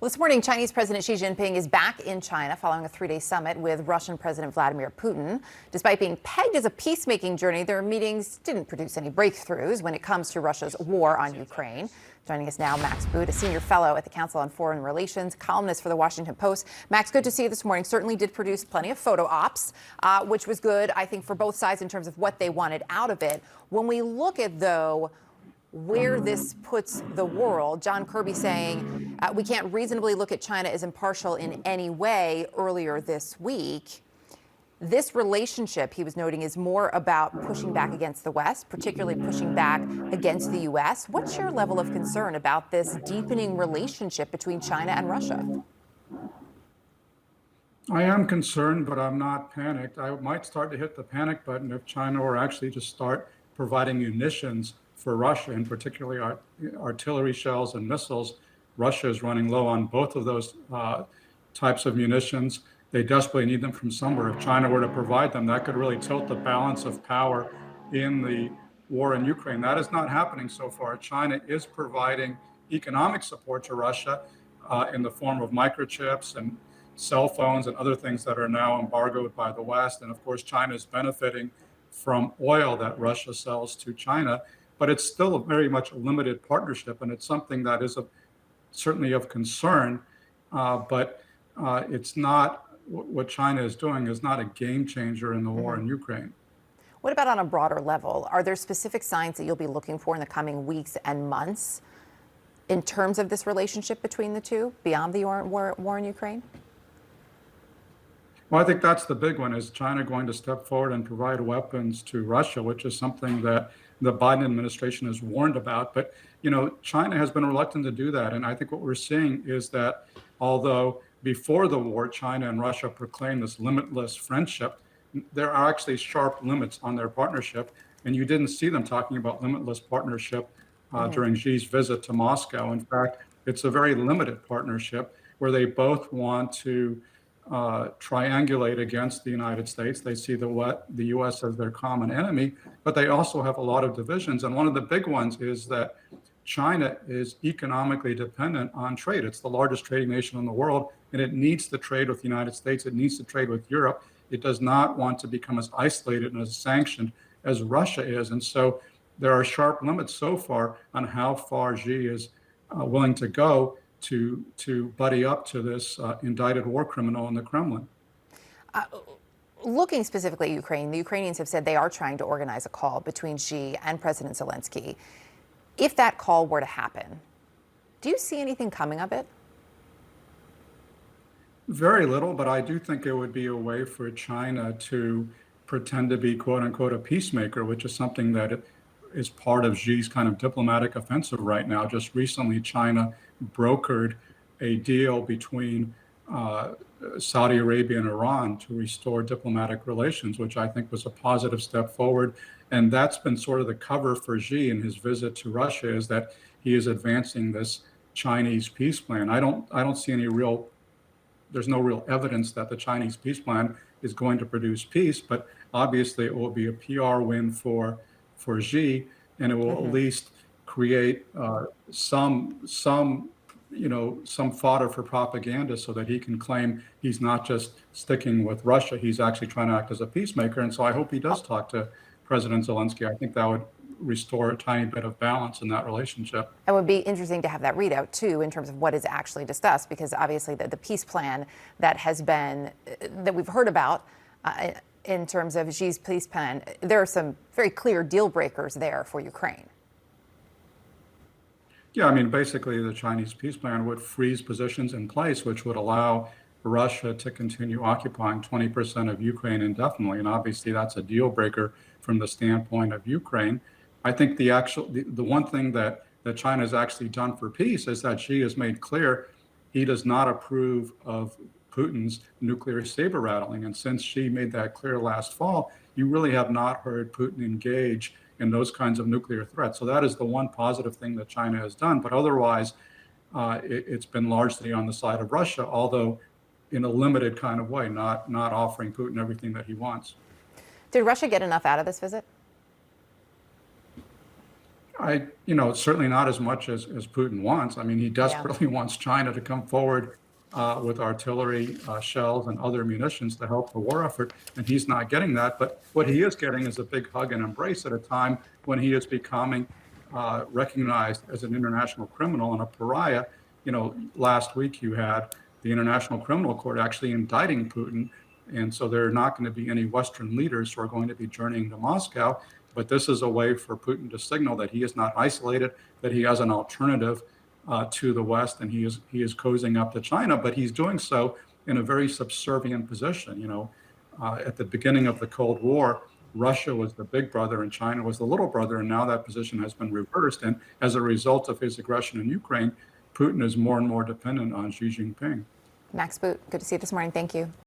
Well, this morning, Chinese President Xi Jinping is back in China following a three-day summit with Russian President Vladimir Putin. Despite being pegged as a peacemaking journey, their meetings didn't produce any breakthroughs when it comes to Russia's war on Ukraine. Joining us now, Max Boot, a senior fellow at the Council on Foreign Relations, columnist for the Washington Post. Max, good to see you this morning. Certainly did produce plenty of photo ops, which was good, I think, for both sides in terms of what they wanted out of it. When we look at, though, where this puts the world, John Kirby saying we can't reasonably look at China as impartial in any way earlier this week. This relationship, he was noting, is more about pushing back against the West, particularly pushing back against the U.S. What's your level of concern about this deepening relationship between China and Russia? I am concerned, but I'm not panicked. I might start to hit the panic button if China were actually to start providing munitions for Russia, and particularly artillery shells and missiles. Russia is running low on both of those types of munitions. They desperately need them from somewhere. If China were to provide them, that could really tilt the balance of power in the war in Ukraine. That is not happening so far. China is providing economic support to Russia in the form of microchips and cell phones and other things that are now embargoed by the West. And of course, China is benefiting from oil that Russia sells to China. But it's still very much a limited partnership, and it's something that is certainly of concern. But it's not what China is doing is not a game changer in the war in Ukraine. What about on a broader level? Are there specific signs that you'll be looking for in the coming weeks and months in terms of this relationship between the two beyond the war in Ukraine? Well, I think that's the big one. Is China going to step forward and provide weapons to Russia, which is something that the Biden administration has warned about. But, you know, China has been reluctant to do that. And I think what we're seeing is that although before the war, China and Russia proclaimed this limitless friendship, there are actually sharp limits on their partnership. And you didn't see them talking about limitless partnership during Xi's visit to Moscow. In fact, it's a very limited partnership where they both want to triangulate against the United States. They see the U.S. as their common enemy, but they also have a lot of divisions. And one of the big ones is that China is economically dependent on trade. It's the largest trading nation in the world, and it needs to trade with the United States. It needs to trade with Europe. It does not want to become as isolated and as sanctioned as Russia is. And so there are sharp limits so far on how far Xi is willing to go to buddy up to this indicted war criminal in the Kremlin. Looking specifically at Ukraine, the Ukrainians have said they are trying to organize a call between Xi and President Zelensky. If that call were to happen, do you see anything coming of it? Very little, but I do think it would be a way for China to pretend to be, quote unquote, a peacemaker, which is something that is part of Xi's kind of diplomatic offensive right now. Just recently, China brokered a deal between Saudi Arabia and Iran to restore diplomatic relations, which I think was a positive step forward. And that's been sort of the cover for Xi in his visit to Russia, is that he is advancing this Chinese peace plan. I don't see there's no real evidence that the Chinese peace plan is going to produce peace, but obviously it will be a PR win for Xi, and it will at least create some fodder for propaganda so that he can claim he's not just sticking with Russia, he's actually trying to act as a peacemaker. And so I hope he does talk to President Zelensky. I think that would restore a tiny bit of balance in that relationship. It would be interesting to have that readout, too, in terms of what is actually discussed, because obviously the peace plan that we've heard about in terms of Xi's peace plan, there are some very clear deal breakers there for Ukraine. Yeah, I mean, basically the Chinese peace plan would freeze positions in place, which would allow Russia to continue occupying 20% of Ukraine indefinitely. And obviously that's a deal breaker from the standpoint of Ukraine. I think the one thing that China has actually done for peace is that Xi has made clear he does not approve of Putin's nuclear saber rattling. And since Xi made that clear last fall, you really have not heard Putin engage in those kinds of nuclear threats. So that is the one positive thing that China has done. But otherwise, it's been largely on the side of Russia, although in a limited kind of way, not offering Putin everything that he wants. Did Russia get enough out of this visit? certainly not as much as Putin wants. I mean, he desperately wants China to come forward with artillery, shells, and other munitions to help the war effort, and he's not getting that. But what he is getting is a big hug and embrace at a time when he is becoming recognized as an international criminal and a pariah. Last week you had the International Criminal Court actually indicting Putin, and so there are not going to be any Western leaders who are going to be journeying to Moscow. But this is a way for Putin to signal that he is not isolated, that he has an alternative to the West, and he is cozying up to China. But he's doing so in a very subservient position. At the beginning of the Cold War, Russia was the big brother and China was the little brother, and now that position has been reversed. And as a result of his aggression in Ukraine, Putin is more and more dependent on Xi Jinping. Max Boot, good to see you this morning. Thank you.